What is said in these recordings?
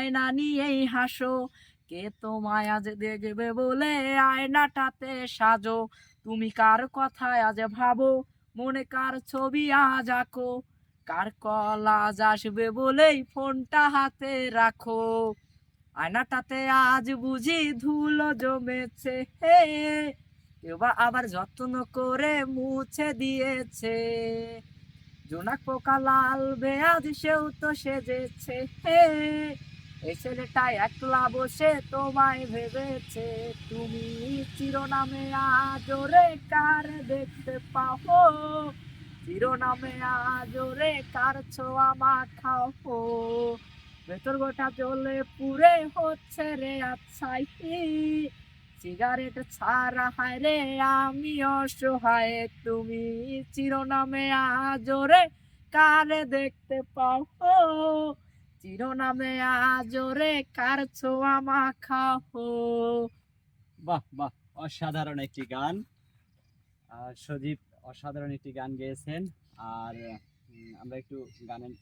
আয়না নিয়েই হাসো, কে তোমায় আজ দেখবে বলে আয়নাটাতে সাজো। তুমি কার কথায় আজ ভাবো, মনে কার ছবি আজ আঁকো, কার কল আজ আসবে বলেই ফোনটা হাতে রাখো। আয়নাটাতে আজ বুঝি ধুলো জমেছে, হে কেউ বা আবার যত্ন করে মুছে দিয়েছে। জোনাক পোকা লাল বেয়াজ সেও তো সেজেছে, হে এই ছেলেটা একলা বসে তোমায় ভেবেছে। তুমি চিরনামে আজরে কার দেখতে পাও, চিরনামে আজরে কার ছোঁয়া মাখাও। ভেতর গোটা জ্বলে পুড়ে হচ্ছে রে আচ্ছাই, সিগারেট ছাড়া হায় রে আমি অসহায়। তুমি চিরনামে আজরে কারে দেখতে পাও, চিরনামে আজরে কার ছোঁয়া মাখাও। বাহ বাহ, অসাধারণ একটি গান। সজীব অসাধারণ একটি গান গেয়েছেন। আর আমরা একটু গানের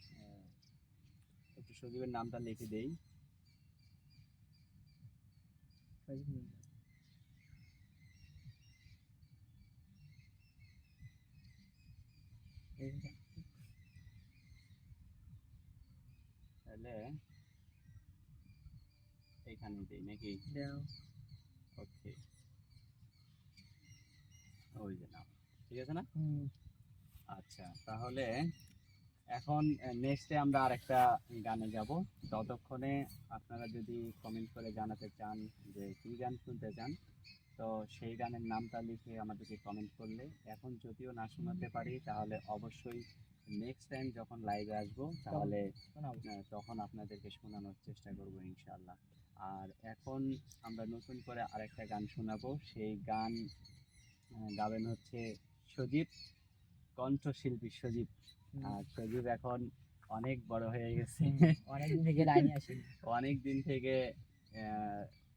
একটু সজীবের নামটা লিখে দেই। তাহলে এইখানে দেই নাকি? ওকে, ওই যে নাম ঠিক আছে না? আচ্ছা, তাহলে এখন নেক্সটে আমরা আরেকটা গানে যাব। ততক্ষণে আপনারা যদি কমেন্ট করে জানাতে চান যে কী গান শুনতে চান, তো সেই গানের নামটা লিখে আমাদেরকে কমেন্ট করলে, এখন যদিও না শোনাতে পারি তাহলে অবশ্যই নেক্সট টাইম যখন লাইভে আসবো তাহলে তখন আপনাদেরকে শোনানোর চেষ্টা করব ইনশাআল্লাহ। আর এখন আমরা নতুন করে আরেকটা গান শোনাবো। সেই গান গাবেন হচ্ছে সজীব, কণ্ঠশিল্পী সজীব। আর সজীব এখন অনেক বড় হয়ে গেছে, অনেকদিন থেকে লাইনে আসি, অনেক দিন থেকে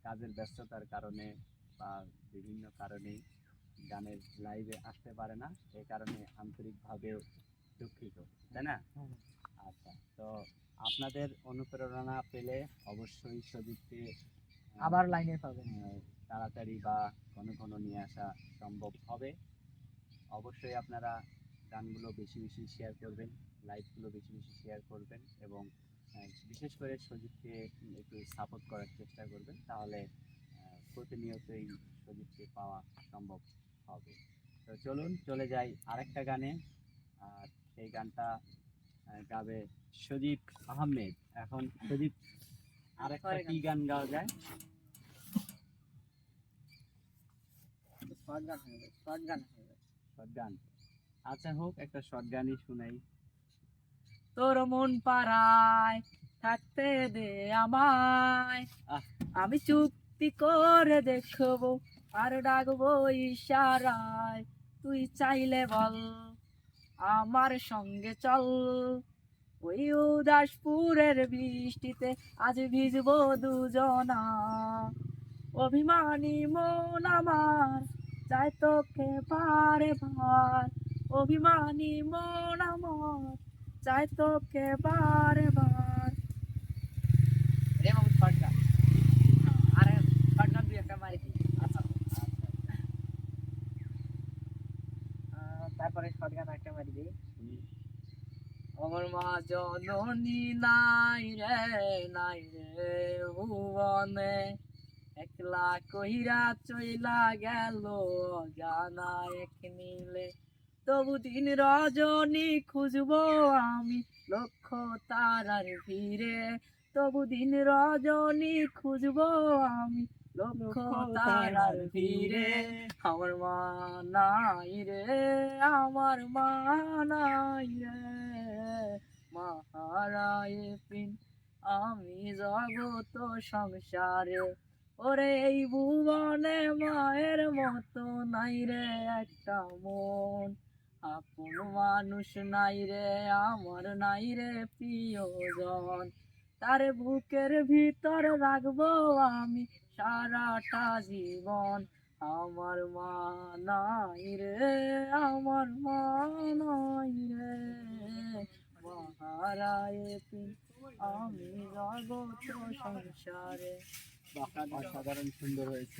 কাজের ব্যস্ততার কারণে বা বিভিন্ন কারণে গানের লাইভে আসতে পারে না। এই কারণে আন্তরিকভাবে দুঃখিত, তাই না? আচ্ছা, তো আপনাদের অনুপ্রেরণা পেলে অবশ্যই সজীবকে আবার লাইনে পাবেন, তাড়াতাড়ি বা ঘন ঘন নিয়ে আসা সম্ভব হবে। অবশ্যই আপনারা গানগুলো বেশি বেশি শেয়ার করবেন, লাইভগুলো বেশি বেশি শেয়ার করবেন এবং বিশেষ করে সজীবকে একটু সাপোর্ট করার চেষ্টা করবেন, তাহলে প্রতিনিয়তই সজীবকে পাওয়া সম্ভব হবে। তো চলুন চলে যাই আরেকটা গানে। আর সেই গানটা গাবে সজীব আহমেদ। এখন সজীব আরেকটা কি গান গাওয়া যায়? Short gun. আচ্ছা হোক, একটা শর্ট গানই শুনাই। তোর মন পাড়ায় থাকতে দে আমায়, আমি চুক্তি করে দেখবো আর ডাকবো ইশারায়। তুই চাইলে বল আমার সঙ্গে চল, ওই উদাসপুরের বৃষ্টিতে আজ ভিজবো দুজনা। অভিমানী মন আমার চাই তোকে বারে বার, অভিমানী মন আমার চাই তোকে বারে বার। এবং শর্ট গান, আরে শর্ট গান দুই একটা মারি দিই। আচ্ছা, তারপরে শর্ট গান একটা মারি দিই। আমার মা জননী নাই রে ভুবনে, একলা কইরা চইলা গেল জানা এক নীলে। তবু দিন রজনী খুঁজবো আমি লক্ষ তারার ভিড়ে, তবু দিন রজনী খুঁজবো আমি লক্ষ তারার ভিড়ে। আমার মা নাই রে, আমার মা নাই রে, মা হারায় পিন আমি জগত সংসারে। ওরে এই ভুবনে মায়ের মতো নাই রে একটা মন, আপন মানুষ নাই রে আমার, নাই রে প্রিয়জন। তার বুকের ভিতর রাখবো আমি সারাটা জীবন। আমার মা নাই রে, আমার মা নাই রে, মা হারায় আমি জগত সংসারে। অসাধারণ সুন্দর হয়েছে।